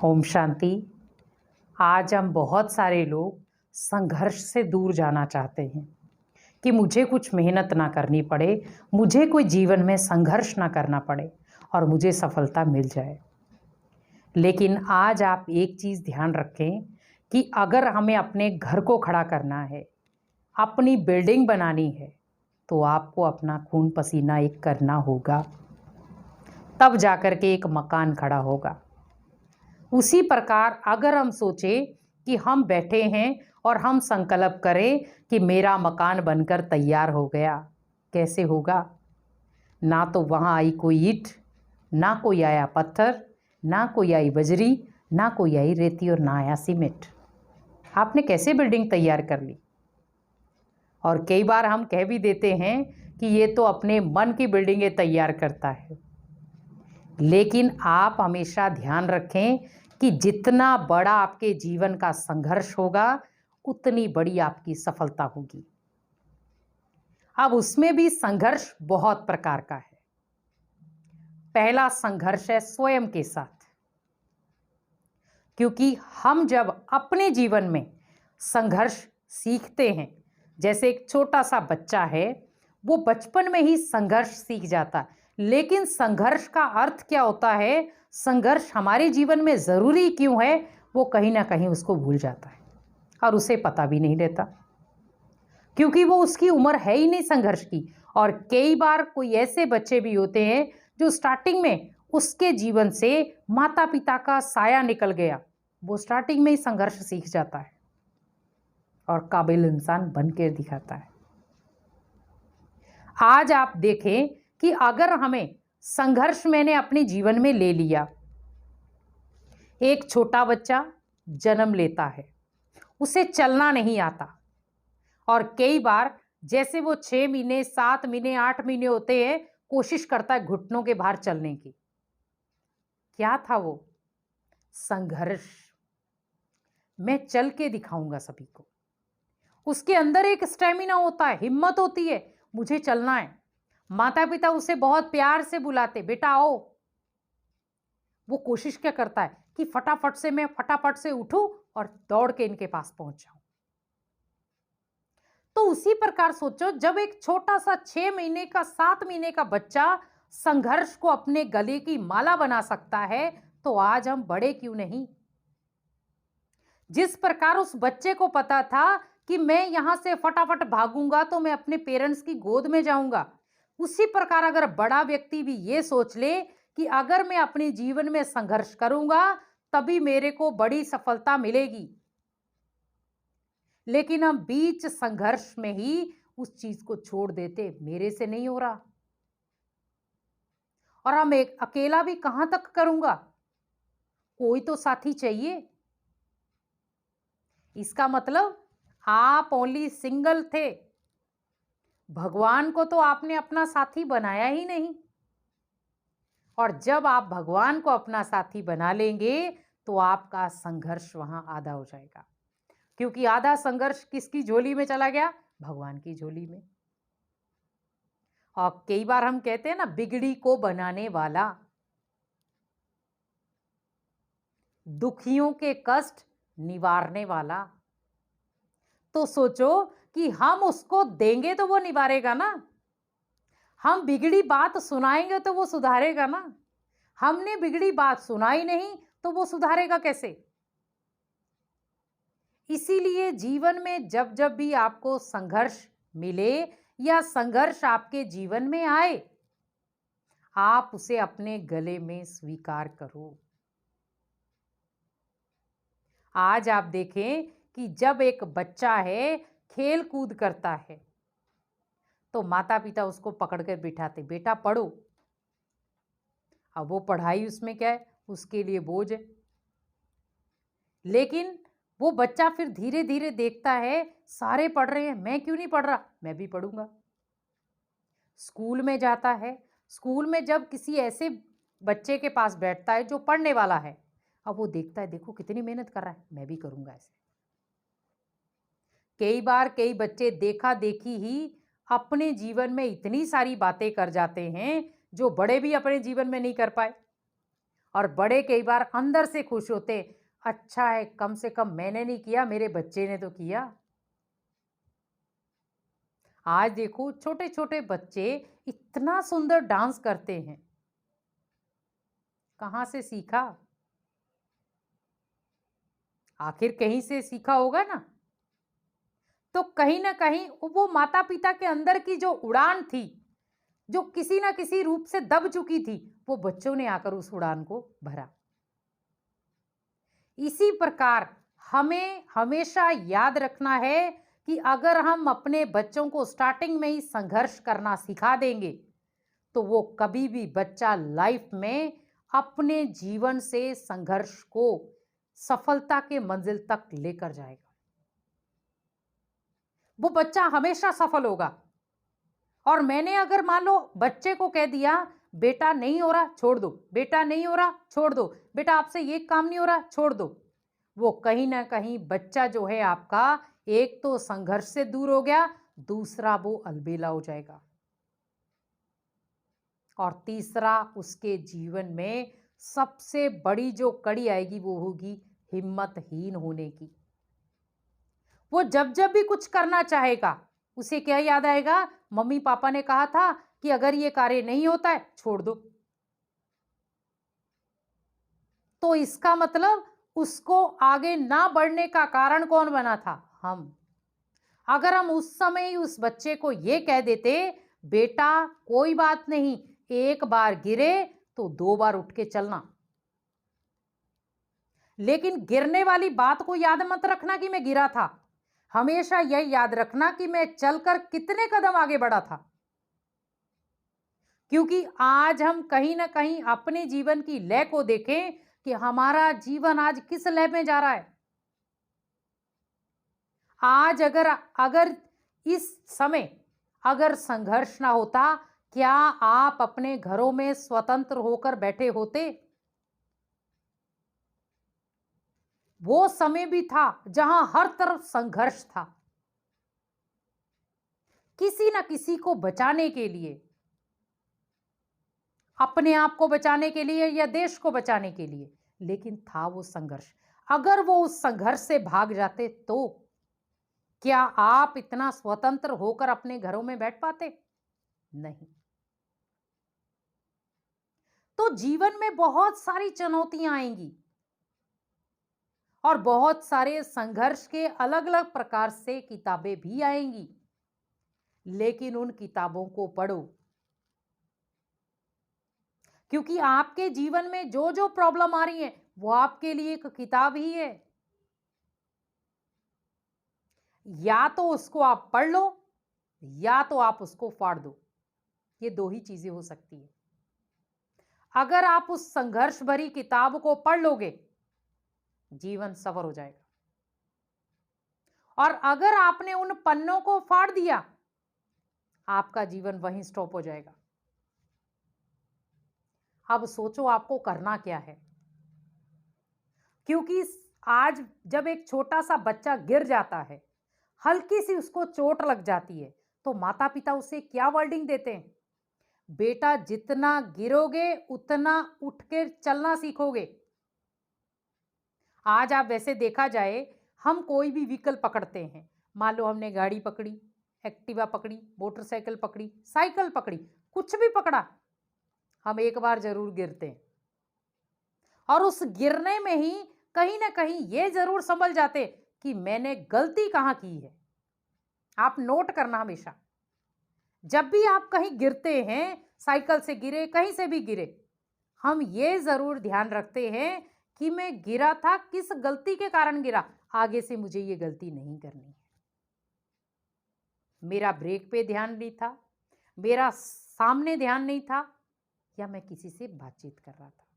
ओम शांति। आज हम बहुत सारे लोग संघर्ष से दूर जाना चाहते हैं कि मुझे कुछ मेहनत ना करनी पड़े, मुझे कोई जीवन में संघर्ष ना करना पड़े और मुझे सफलता मिल जाए। लेकिन आज आप एक चीज़ ध्यान रखें कि अगर हमें अपने घर को खड़ा करना है, अपनी बिल्डिंग बनानी है, तो आपको अपना खून पसीना एक करना होगा, तब जाकर के एक मकान खड़ा होगा। उसी प्रकार अगर हम सोचें कि हम बैठे हैं और हम संकल्प करें कि मेरा मकान बनकर तैयार हो गया, कैसे होगा? ना तो वहाँ आई कोई ईंट, ना कोई आया पत्थर, ना कोई आई बजरी, ना कोई आई रेती और ना आया सीमेंट। आपने कैसे बिल्डिंग तैयार कर ली? और कई बार हम कह भी देते हैं कि ये तो अपने मन की बिल्डिंगें तैयार करता है। लेकिन आप हमेशा ध्यान रखें कि जितना बड़ा आपके जीवन का संघर्ष होगा, उतनी बड़ी आपकी सफलता होगी। अब उसमें भी संघर्ष बहुत प्रकार का है। पहला संघर्ष है स्वयं के साथ, क्योंकि हम जब अपने जीवन में संघर्ष सीखते हैं, जैसे एक छोटा सा बच्चा है, वो बचपन में ही संघर्ष सीख जाता है। लेकिन संघर्ष का अर्थ क्या होता है, संघर्ष हमारे जीवन में ज़रूरी क्यों है, वो कहीं ना कहीं उसको भूल जाता है और उसे पता भी नहीं रहता, क्योंकि वो उसकी उम्र है ही नहीं संघर्ष की। और कई बार कोई ऐसे बच्चे भी होते हैं जो स्टार्टिंग में उसके जीवन से माता पिता का साया निकल गया, वो स्टार्टिंग में ही संघर्ष सीख जाता है और काबिल इंसान बन के दिखाता है। आज आप देखें कि अगर हमें संघर्ष मैंने अपने जीवन में ले लिया, एक छोटा बच्चा जन्म लेता है, उसे चलना नहीं आता और कई बार जैसे वो 6 महीने 7 महीने 8 महीने होते हैं, कोशिश करता है घुटनों के बाहर चलने की। क्या था वो? संघर्ष। मैं चल के दिखाऊंगा सभी को। उसके अंदर एक स्टेमिना होता है, हिम्मत होती है, मुझे चलना है। माता पिता उसे बहुत प्यार से बुलाते, बेटा आओ। वो कोशिश क्या करता है कि मैं फटाफट से उठूं और दौड़ के इनके पास पहुंच जाऊं। तो उसी प्रकार सोचो, जब एक छोटा सा 6 महीने का 7 महीने का बच्चा संघर्ष को अपने गले की माला बना सकता है, तो आज हम बड़े क्यों नहीं? जिस प्रकार उस बच्चे को पता था कि मैं यहां से फटाफट भागूंगा तो मैं अपने पेरेंट्स की गोद में जाऊंगा, उसी प्रकार अगर बड़ा व्यक्ति भी ये सोच ले कि अगर मैं अपने जीवन में संघर्ष करूंगा तभी मेरे को बड़ी सफलता मिलेगी, लेकिन हम बीच संघर्ष में ही उस चीज को छोड़ देते, मेरे से नहीं हो रहा और हम एक अकेला भी कहां तक करूंगा, कोई तो साथी चाहिए। इसका मतलब आप ओनली सिंगल थे, भगवान को तो आपने अपना साथी बनाया ही नहीं। और जब आप भगवान को अपना साथी बना लेंगे तो आपका संघर्ष वहां आधा हो जाएगा, क्योंकि आधा संघर्ष किसकी झोली में चला गया? भगवान की झोली में। और कई बार हम कहते हैं ना, बिगड़ी को बनाने वाला, दुखियों के कष्ट निवारने वाला। तो सोचो कि हम उसको देंगे तो वो निवारेगा ना, हम बिगड़ी बात सुनाएंगे तो वो सुधारेगा ना। हमने बिगड़ी बात सुनाई नहीं तो वो सुधारेगा कैसे? इसीलिए जीवन में जब जब भी आपको संघर्ष मिले या संघर्ष आपके जीवन में आए, आप उसे अपने गले में स्वीकार करो। आज आप देखें कि जब एक बच्चा है खेल कूद करता है तो माता पिता उसको पकड़ कर बिठाते, बेटा पढ़ो। अब वो पढ़ाई उसमें क्या है, उसके लिए बोझ है। लेकिन वो बच्चा फिर धीरे धीरे देखता है सारे पढ़ रहे हैं, मैं क्यों नहीं पढ़ रहा, मैं भी पढ़ूंगा। स्कूल में जाता है, स्कूल में जब किसी ऐसे बच्चे के पास बैठता है जो पढ़ने वाला है, अब वो देखता है देखो कितनी मेहनत कर रहा है, मैं भी करूंगा ऐसे। कई बार कई बच्चे देखा देखी ही अपने जीवन में इतनी सारी बातें कर जाते हैं जो बड़े भी अपने जीवन में नहीं कर पाए। और बड़े कई बार अंदर से खुश होते, अच्छा है कम से कम मैंने नहीं किया, मेरे बच्चे ने तो किया। आज देखो छोटे छोटे बच्चे इतना सुंदर डांस करते हैं, कहाँ से सीखा? आखिर कहीं से सीखा होगा ना। तो कहीं ना कहीं वो माता पिता के अंदर की जो उड़ान थी, जो किसी ना किसी रूप से दब चुकी थी, वो बच्चों ने आकर उस उड़ान को भरा। इसी प्रकार हमें हमेशा याद रखना है कि अगर हम अपने बच्चों को स्टार्टिंग में ही संघर्ष करना सिखा देंगे तो वो कभी भी बच्चा लाइफ में अपने जीवन से संघर्ष को सफलता के मंजिल तक लेकर जाएगा। वो बच्चा हमेशा सफल होगा। और मैंने अगर मान लो बच्चे को कह दिया बेटा नहीं हो रहा छोड़ दो, बेटा नहीं हो रहा छोड़ दो, बेटा आपसे ये काम नहीं हो रहा छोड़ दो, वो कहीं ना कहीं बच्चा जो है आपका एक तो संघर्ष से दूर हो गया, दूसरा वो अलबेला हो जाएगा, और तीसरा उसके जीवन में सबसे बड़ी जो कड़ी आएगी वो होगी हिम्मतहीन होने की। वो जब जब भी कुछ करना चाहेगा उसे क्या याद आएगा, मम्मी पापा ने कहा था कि अगर ये कार्य नहीं होता है छोड़ दो। तो इसका मतलब उसको आगे ना बढ़ने का कारण कौन बना था? हम। अगर हम उस समय ही उस बच्चे को ये कह देते बेटा कोई बात नहीं, एक बार गिरे तो 2 बार उठ के चलना, लेकिन गिरने वाली बात को याद मत रखना कि मैं गिरा था, हमेशा यह याद रखना कि मैं चलकर कितने कदम आगे बढ़ा था। क्योंकि आज हम कहीं ना कहीं अपने जीवन की लय को देखें कि हमारा जीवन आज किस लय में जा रहा है। आज अगर अगर इस समय अगर संघर्ष ना होता, क्या आप अपने घरों में स्वतंत्र होकर बैठे होते? वो समय भी था जहां हर तरफ संघर्ष था, किसी ना किसी को बचाने के लिए, अपने आप को बचाने के लिए या देश को बचाने के लिए, लेकिन था वो संघर्ष। अगर वो उस संघर्ष से भाग जाते तो क्या आप इतना स्वतंत्र होकर अपने घरों में बैठ पाते? नहीं। तो जीवन में बहुत सारी चुनौतियां आएंगी और बहुत सारे संघर्ष के अलग अलग प्रकार से किताबें भी आएंगी, लेकिन उन किताबों को पढ़ो, क्योंकि आपके जीवन में जो जो प्रॉब्लम आ रही है वो आपके लिए एक किताब ही है। या तो उसको आप पढ़ लो या तो आप उसको फाड़ दो, ये दो ही चीजें हो सकती है। अगर आप उस संघर्ष भरी किताब को पढ़ लोगे जीवन सफल हो जाएगा, और अगर आपने उन पन्नों को फाड़ दिया आपका जीवन वहीं स्टॉप हो जाएगा। अब सोचो आपको करना क्या है, क्योंकि आज जब एक छोटा सा बच्चा गिर जाता है, हल्की सी उसको चोट लग जाती है, तो माता पिता उसे क्या वर्डिंग देते हैं? बेटा जितना गिरोगे उतना उठ के चलना सीखोगे। आज आप वैसे देखा जाए हम कोई भी व्हीकल पकड़ते हैं, मान लो हमने गाड़ी पकड़ी, एक्टिवा पकड़ी, मोटरसाइकिल पकड़ी, साइकिल पकड़ी, कुछ भी पकड़ा, हम एक बार जरूर गिरते हैं, और उस गिरने में ही कहीं ना कहीं ये जरूर समझ जाते कि मैंने गलती कहां की है। आप नोट करना हमेशा, जब भी आप कहीं गिरते हैं, साइकिल से गिरे कहीं से भी गिरे, हम ये जरूर ध्यान रखते हैं कि मैं गिरा था, किस गलती के कारण गिरा, आगे से मुझे ये गलती नहीं करनी है। मेरा ब्रेक पे ध्यान नहीं था, मेरा सामने ध्यान नहीं था, या मैं किसी से बातचीत कर रहा था।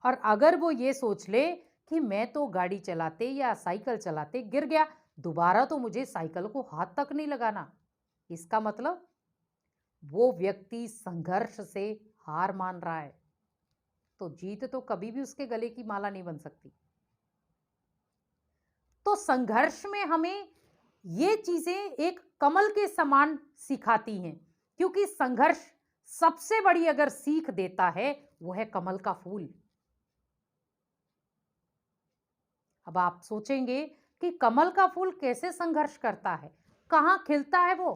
और अगर वो ये सोच ले कि मैं तो गाड़ी चलाते या साइकिल चलाते गिर गया, दोबारा तो मुझे साइकिल को हाथ तक नहीं लगाना, इसका मतलब वो व्यक्ति संघर्ष से हार मान रहा है, तो जीत तो कभी भी उसके गले की माला नहीं बन सकती। तो संघर्ष में हमें ये चीजें एक कमल के समान सिखाती हैं, क्योंकि संघर्ष सबसे बड़ी अगर सीख देता है वो है कमल का फूल। अब आप सोचेंगे कि कमल का फूल कैसे संघर्ष करता है, कहां खिलता है वो?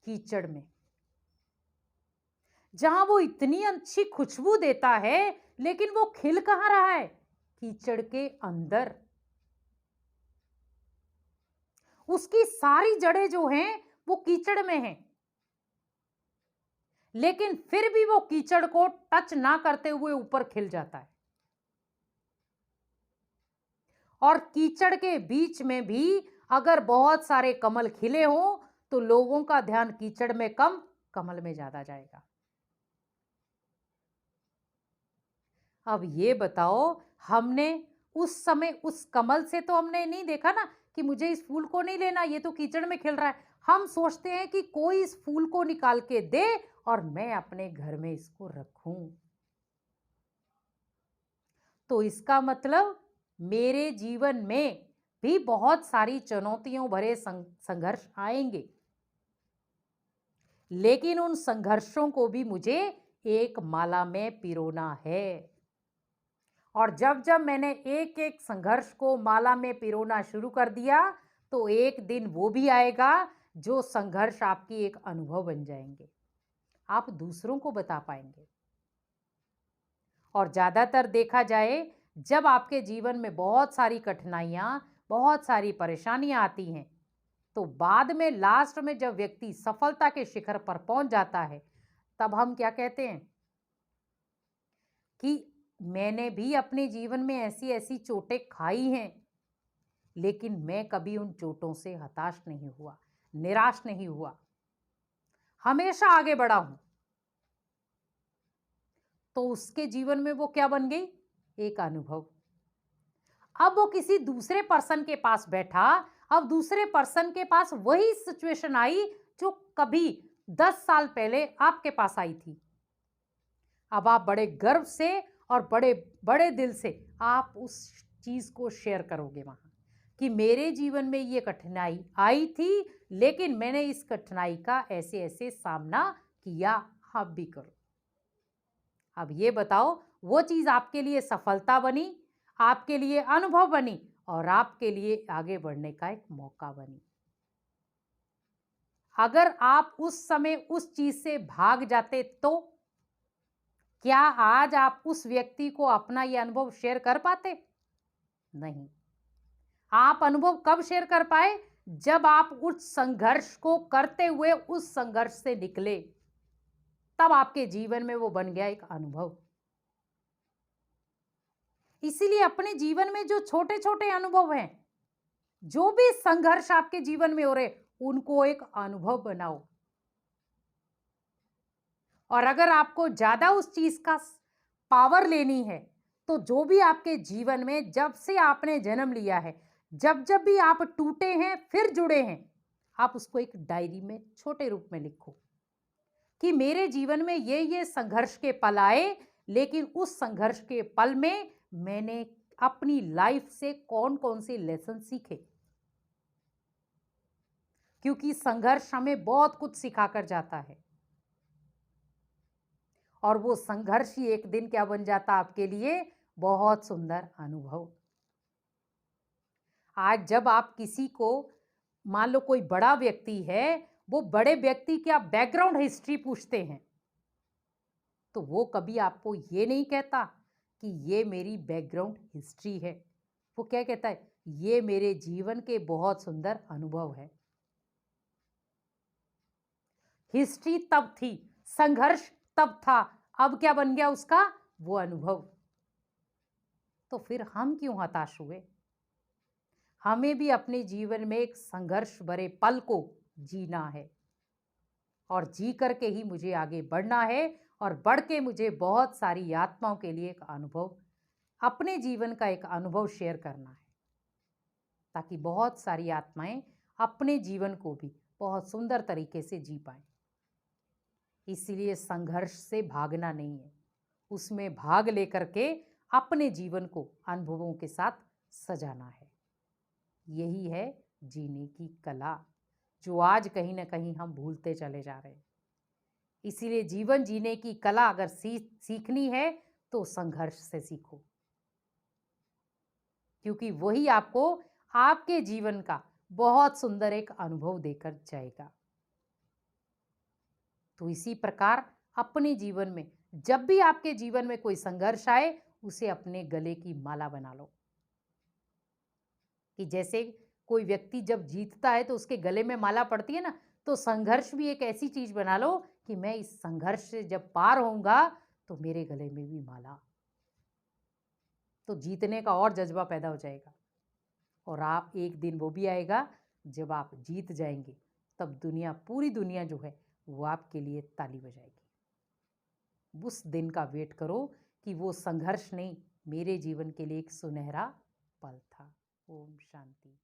कीचड़ में, जहां वो इतनी अच्छी खुशबू देता है, लेकिन वो खिल कहां रहा है? कीचड़ के अंदर। उसकी सारी जड़ें जो हैं वो कीचड़ में हैं, लेकिन फिर भी वो कीचड़ को टच ना करते हुए ऊपर खिल जाता है। और कीचड़ के बीच में भी अगर बहुत सारे कमल खिले हों तो लोगों का ध्यान कीचड़ में कम, कमल में ज्यादा जाएगा। अब ये बताओ, हमने उस समय उस कमल से तो हमने नहीं देखा ना कि मुझे इस फूल को नहीं लेना, ये तो कीचड़ में खिल रहा है। हम सोचते हैं कि कोई इस फूल को निकाल के दे और मैं अपने घर में इसको रखूं। तो इसका मतलब मेरे जीवन में भी बहुत सारी चुनौतियों भरे संघर्ष आएंगे, लेकिन उन संघर्षों को भी मुझे एक माला में पिरोना है। और जब जब मैंने एक एक संघर्ष को माला में पिरोना शुरू कर दिया, तो एक दिन वो भी आएगा जो संघर्ष आपकी एक अनुभव बन जाएंगे, आप दूसरों को बता पाएंगे। और ज्यादातर देखा जाए, जब आपके जीवन में बहुत सारी कठिनाइयां, बहुत सारी परेशानियां आती हैं, तो बाद में लास्ट में जब व्यक्ति सफलता के शिखर पर पहुंच जाता है, तब हम क्या कहते हैं कि मैंने भी अपने जीवन में ऐसी ऐसी चोटें खाई हैं, लेकिन मैं कभी उन चोटों से हताश नहीं हुआ, निराश नहीं हुआ, हमेशा आगे बढ़ा हूं। तो उसके जीवन में वो क्या बन गई? एक अनुभव। अब वो किसी दूसरे पर्सन के पास बैठा, अब दूसरे पर्सन के पास वही सिचुएशन आई जो कभी 10 साल पहले आपके पास आई थी। अब आप बड़े गर्व से और बड़े बड़े दिल से आप उस चीज को शेयर करोगे वहां कि मेरे जीवन में ये कठिनाई आई थी, लेकिन मैंने इस कठिनाई का ऐसे ऐसे सामना किया, आप भी करो। अब ये बताओ, वो चीज आपके लिए सफलता बनी, आपके लिए अनुभव बनी और आपके लिए आगे बढ़ने का एक मौका बनी। अगर आप उस समय उस चीज से भाग जाते तो क्या आज आप उस व्यक्ति को अपना यह अनुभव शेयर कर पाते? नहीं। आप अनुभव कब शेयर कर पाए? जब आप उस संघर्ष को करते हुए उस संघर्ष से निकले, तब आपके जीवन में वो बन गया एक अनुभव। इसीलिए अपने जीवन में जो छोटे छोटे अनुभव हैं, जो भी संघर्ष आपके जीवन में हो रहे, उनको एक अनुभव बनाओ। और अगर आपको ज्यादा उस चीज का पावर लेनी है, तो जो भी आपके जीवन में जब से आपने जन्म लिया है, जब जब भी आप टूटे हैं फिर जुड़े हैं, आप उसको एक डायरी में छोटे रूप में लिखो कि मेरे जीवन में ये संघर्ष के पल आए, लेकिन उस संघर्ष के पल में मैंने अपनी लाइफ से कौन कौन से लेसन सीखे। क्योंकि संघर्ष हमें बहुत कुछ सिखाकर जाता है, और वो संघर्ष ही एक दिन क्या बन जाता आपके लिए? बहुत सुंदर अनुभव। आज जब आप किसी को, मान लो कोई बड़ा व्यक्ति है, वो बड़े व्यक्ति की आप बैकग्राउंड हिस्ट्री पूछते हैं, तो वो कभी आपको ये नहीं कहता कि ये मेरी बैकग्राउंड हिस्ट्री है। वो क्या कहता है? ये मेरे जीवन के बहुत सुंदर अनुभव है। हिस्ट्री तब थी, संघर्ष तब था, अब क्या बन गया उसका? वो अनुभव। तो फिर हम क्यों हताश हुए? हमें भी अपने जीवन में एक संघर्ष भरे पल को जीना है, और जी करके ही मुझे आगे बढ़ना है, और बढ़ के मुझे बहुत सारी आत्माओं के लिए एक अनुभव, अपने जीवन का एक अनुभव शेयर करना है, ताकि बहुत सारी आत्माएं अपने जीवन को भी बहुत सुंदर तरीके से जी पाएं। इसलिए संघर्ष से भागना नहीं है, उसमें भाग लेकर के अपने जीवन को अनुभवों के साथ सजाना है। यही है जीने की कला, जो आज कहीं ना कहीं हम भूलते चले जा रहे हैं। इसीलिए जीवन जीने की कला अगर सीखनी है तो संघर्ष से सीखो, क्योंकि वही आपको आपके जीवन का बहुत सुंदर एक अनुभव देकर जाएगा। तो इसी प्रकार अपने जीवन में जब भी आपके जीवन में कोई संघर्ष आए, उसे अपने गले की माला बना लो। कि जैसे कोई व्यक्ति जब जीतता है तो उसके गले में माला पड़ती है ना, तो संघर्ष भी एक ऐसी चीज बना लो कि मैं इस संघर्ष से जब पार होऊंगा तो मेरे गले में भी माला। तो जीतने का और जज्बा पैदा हो जाएगा, और आप एक दिन वो भी आएगा जब आप जीत जाएंगे, तब दुनिया, पूरी दुनिया जो है वो आपके लिए ताली बजाएगी। उस दिन का वेट करो कि वो संघर्ष नहीं, मेरे जीवन के लिए एक सुनहरा पल था। ओम शांति।